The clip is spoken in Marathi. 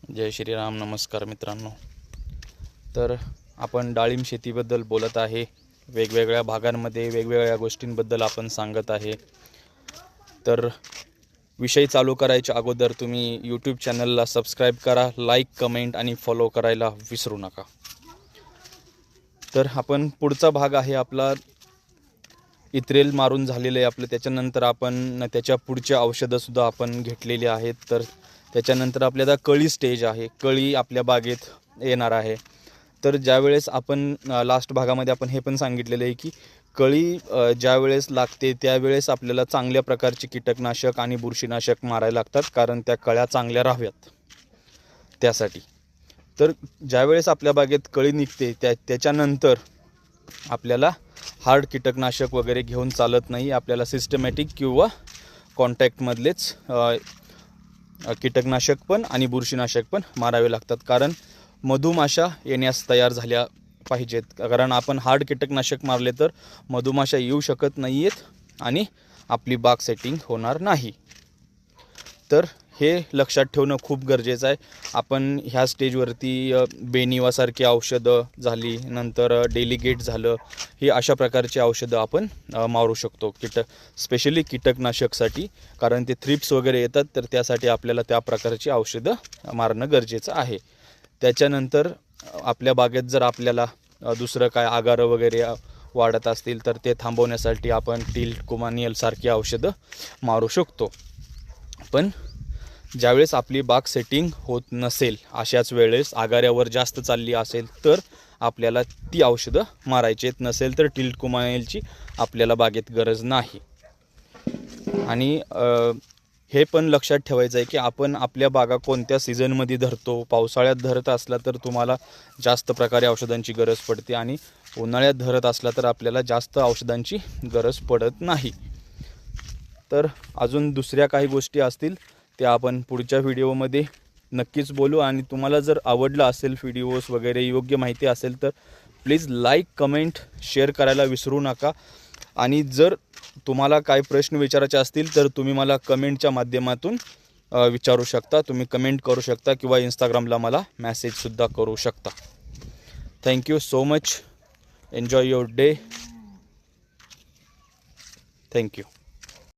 जय श्रीराम. नमस्कार मित्रांनो. तर आपण डाळिंब शेतीबद्दल बोलत आहे. वेगवेगळ्या भागांमध्ये वेगवेगळ्या गोष्टींबद्दल आपण सांगत आहे. तर विषय चालू करायच्या अगोदर तुम्ही यूट्यूब चॅनलला सबस्क्राईब करा, लाईक, कमेंट आणि फॉलो करायला विसरू नका. तर आपण पुढचा भाग आहे आपला इत्रेल मारून झालेलं आहे आपलं. त्याच्यानंतर आपण त्याच्या पुढच्या औषधंसुद्धा आपण घेतलेली आहेत. तर त्याच्यानंतर आपल्याला कळी स्टेज आहे. कळी आपल्या बागेत येणार आहे. तर ज्यावेळेस आपण लास्ट भागामध्ये आपण हे पण सांगितलेलं आहे की कळी ज्यावेळेस लागते त्यावेळेस आपल्याला चांगल्या प्रकारचे कीटकनाशक आणि बुरशीनाशक मारायला लागतात, कारण त्या कळ्या चांगल्या राहाव्यात त्यासाठी. तर ज्यावेळेस आपल्या बागेत कळी निघते त्याच्यानंतर आपल्याला हार्ड कीटकनाशक वगैरे घेऊन चालत नाही. आपल्याला सिस्टमॅटिक किंवा कॉन्टॅक्टमधलेच कीटकनाशक पण आणि बुरशीनाशक पण मारावे लागतात, कारण मधुमाशा येण्यास तयार झाल्या पाहिजेत. कारण आपण हार्ड कीटकनाशक मारले तर मधुमाशा येऊ शकत नाही आहेत आणि आपली बाग सेटिंग होणार नाही. तर हे लक्षात ठेवणं खूप गरजेचं आहे. आपण ह्या स्टेजवरती बेनिवासारखी औषधं झाली, नंतर डेलिगेट झालं, ही अशा प्रकारची औषधं आपण मारू शकतो स्पेशली कीटकनाशकसाठी, कारण ते थ्रिप्स वगैरे येतात. तर त्यासाठी आपल्याला त्या प्रकारची औषधं मारणं गरजेचं आहे. त्याच्यानंतर आपल्या बागेत जर आपल्याला दुसरं काय आगारं वगैरे वाढत असतील तर ते थांबवण्यासाठी आपण टिल्ट, कुमानियल सारखी औषधं मारू शकतो. पण ज्यावेळेस आपली बाग सेटिंग होत नसेल, अशाच वेळेस आगाऱ्यावर जास्त चालली असेल तर आपल्याला ती औषधं मारायची आहेत. नसेल तर टिल्ट, कुमानियलची आपल्याला बागेत गरज नाही. आणि हे पण लक्षात ठेवायचं आहे की आपण आपल्या बागा कोणत्या सीझनमध्ये धरतो. पावसाळ्यात धरत असला तर तुम्हाला जास्त प्रकारे औषधांची गरज पडते, आणि उन्हाळ्यात धरत असला तर आपल्याला जास्त औषधांची गरज पडत नाही. तर अजून दुसऱ्या काही गोष्टी असतील त्या आपण पुढच्या व्हिडिओमध्ये नक्कीच बोलू. आणि तुम्हाला जर आवडला असेल व्हिडिओज वगैरे, योग्य माहिती असेल तर प्लीज लाईक, कमेंट, शेअर करायला विसरू नका. आणि जर तुम्हाला काय प्रश्न विचारायचे असतील तर तुम्ही मला कमेंटच्या माध्यमातून विचारू शकता. तुम्ही कमेंट करू शकता किंवा इंस्टाग्रामला मला मेसेजसुद्धा करू शकता. Thank you so much. Enjoy your day. Thank you.